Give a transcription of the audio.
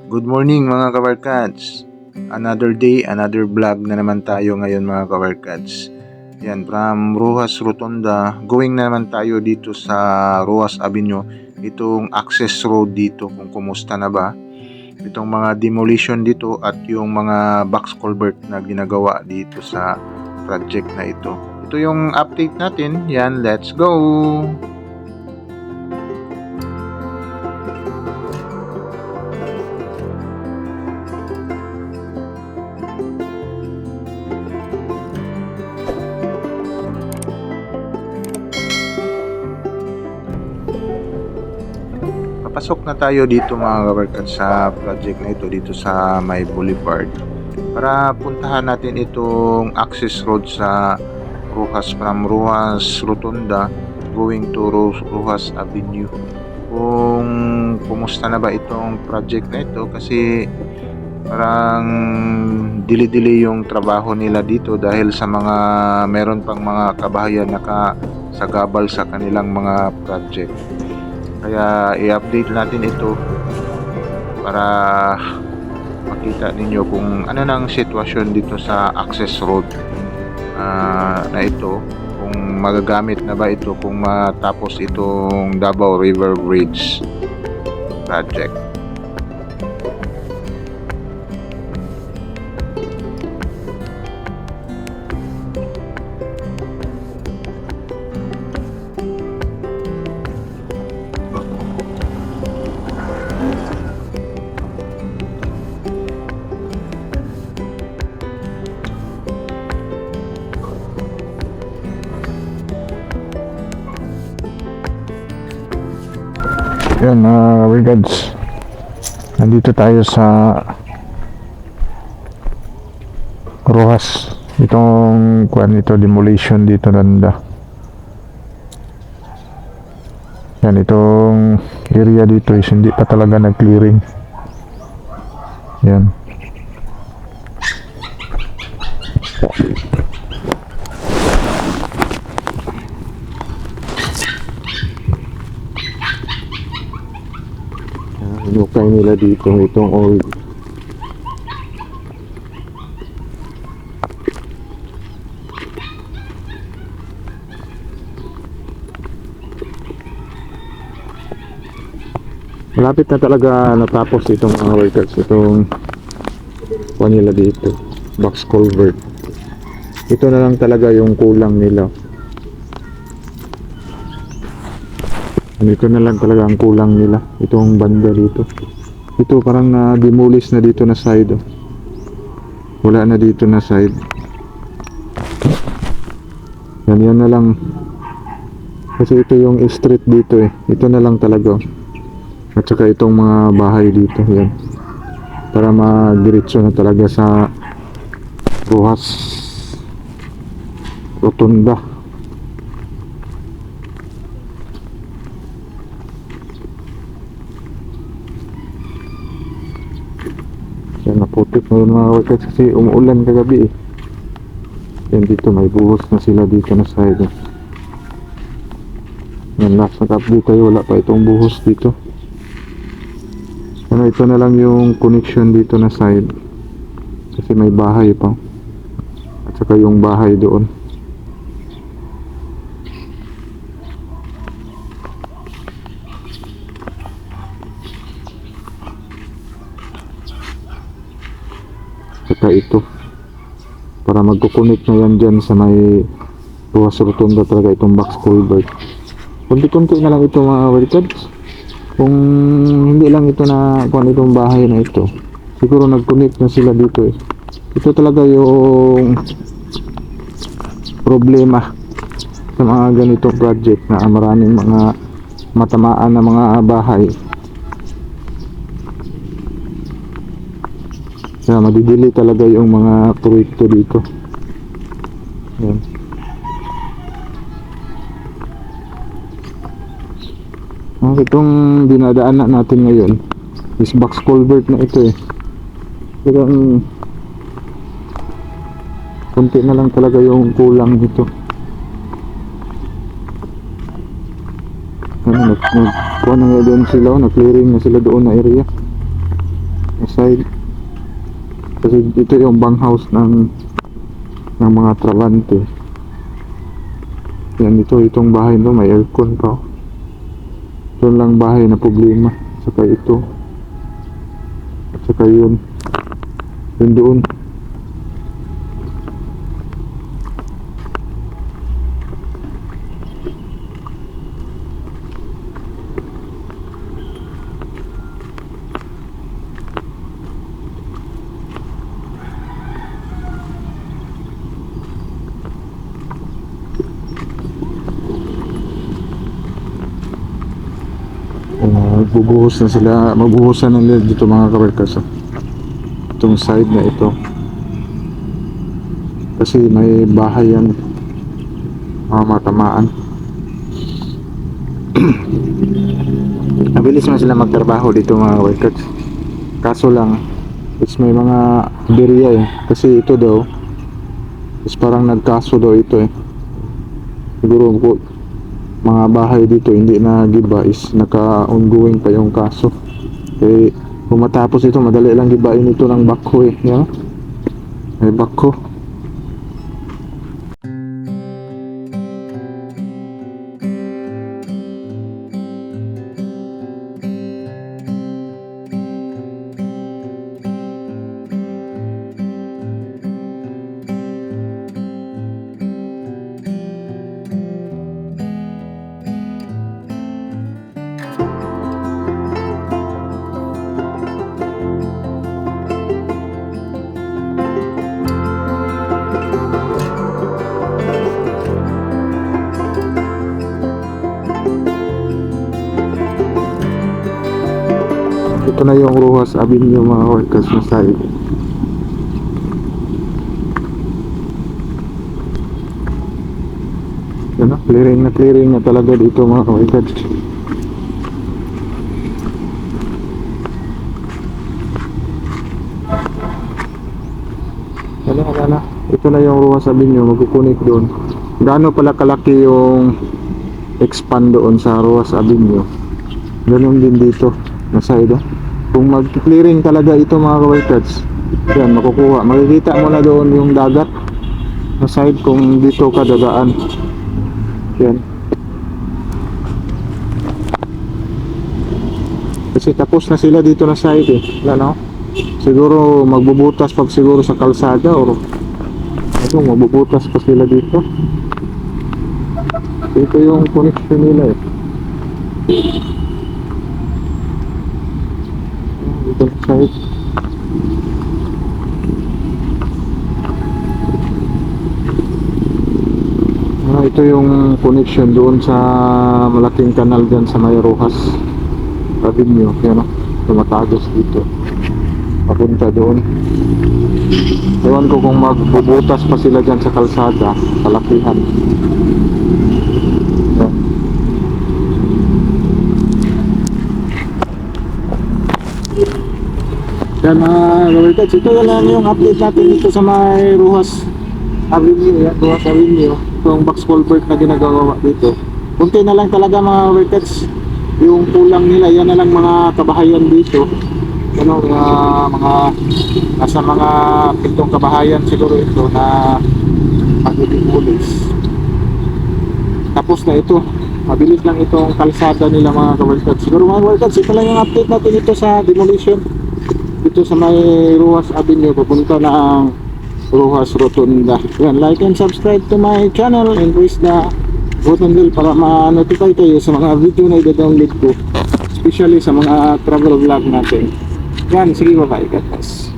Good morning mga kabarkads. Another day, another vlog na naman tayo ngayon mga kabarkads. Yan, from Rojas Rotonda, going na naman tayo dito sa Rojas Avenue. Itong access road dito, kung kumusta na ba. Itong mga demolition dito at yung mga box culvert na ginagawa dito sa project na ito. Ito yung update natin. Yan, let's go! Papasok na tayo dito mga kabarkad sa project na ito dito sa May Boulevard para puntahan natin itong access road sa Rojas, from Rojas Rotonda going to Rojas Avenue. Kung kumusta na ba itong project na ito, kasi parang dili-dili yung trabaho nila dito dahil sa mga meron pang mga kabahayan nakasagabal sa kanilang mga project. Kaya i-update natin ito para makita ninyo kung ano nang sitwasyon dito sa access road na ito, kung magagamit na ba ito kung matapos itong Davao River Bridge project. Yan mga kabarkads, nandito tayo sa Rojas. Itong ito demolition dito nanda. Yan, itong area dito is hindi pa talaga nag-clearing. Yan. Hinukay nila dito itong oil. Malapit na talaga natapos itong mga workers, itong nila dito, box culvert. Ito na lang talaga yung kulang nila. Ito na lang talaga ang kulang nila, itong banda dito. Ito parang na-demolish na dito na side. Wala na dito na side. Yan na lang. Kasi ito yung street dito eh. Ito na lang talaga. At saka itong mga bahay dito. Yan. Para madiretso na talaga sa Rojas Rotonda. Yan, naputik na yung mga workers kasi umuulan kagabi eh. Yan, dito may buhos na sila dito na side. Yan, last nag-update tayo, wala pa itong buhos dito. Ano, ito na lang yung connection dito na side kasi may bahay pa at saka yung bahay doon. Saka ito para magkukunik na yan dyan sa may Rojas Rotonda talaga itong box culvert. Kunti-kunti na lang ito mga workers. Kung hindi lang ito na kung itong bahay na ito, siguro nag-connect na sila dito eh. Ito talaga yung problema sa mga ganitong project na maraming mga matamaan na mga bahay. Kaya madidili talaga yung mga proyekto dito. Yan. Itong dinadaanan natin ngayon is box culvert na ito eh. Pero konti na lang talaga yung kulang dito. Nag-clearing na sila doon na area. Aside, kasi ito yung bang house ng mga trabante. Yan, itong bahay no, may aircon pa. Ito lang bahay na problema. Saka ito. At saka yun. Yun doon. Magbubuhos na sila, magbuhusan na nila dito mga kabarkas. Itong side na ito. Kasi may bahay yan. Mga matamaan. Mabilis na sila magtrabaho dito mga kabarkas. Kaso lang, may mga birya eh. Kasi ito daw, parang nagkaso daw ito eh. Siguro po, mga bahay dito hindi na giba is naka-ongoing pa yung kaso. Eh, kung matapos ito, madali lang gibain ito ng bakho eh. Yan. May bakho. Ito na yung Rojas Avenue mga workers na side. Yan na, clearing na talaga dito mga workers. Wala. Ito na yung Rojas Avenue, magkukunik doon. Gaano pala kalaki yung expand doon sa Rojas Avenue. Ganun din dito na side. Kung mag-clearing talaga ito mga workers, yan makukuha. Makikita mo na doon yung dagat na side kung dito ka dadaan. Yan. Kasi tapos na sila dito na side eh. Wala no? Siguro magbubutas pag siguro sa kalsada or magbubutas pa sila dito. Ito yung connection nila eh. Dito na side. Ito yung connection doon sa malaking kanal dyan sa may Rojas Avenue. Yan o, tumatagos dito papunta doon. Ewan ko kung magbubutas pa sila dyan sa kalsada, kalakihan. Yan. Yan mga kabarkats, ito lang yung update natin dito sa may Rojas Avenue. Yan, Rojas Avenue. Itong box culvert na ginagawa dito. Kunti na lang talaga mga kabarkats yung kulang nila. Yan na lang mga kabahayan dito. Ano, mga nasa mga 7 kabahayan siguro ito na magiging pulis. Tapos na ito, mabilis lang itong kalsada nila mga kabarkats. Siguro mga kabarkats, ito lang yung update natin dito sa demolition dito sa may Rojas Avenue. Papunta na ang Rojas Rotunda. Yan, like and subscribe to my channel and press the button bell para ma-notify kayo sa mga video na i-download ko, especially sa mga travel vlog natin. Yan, sige, bye-bye, God bless.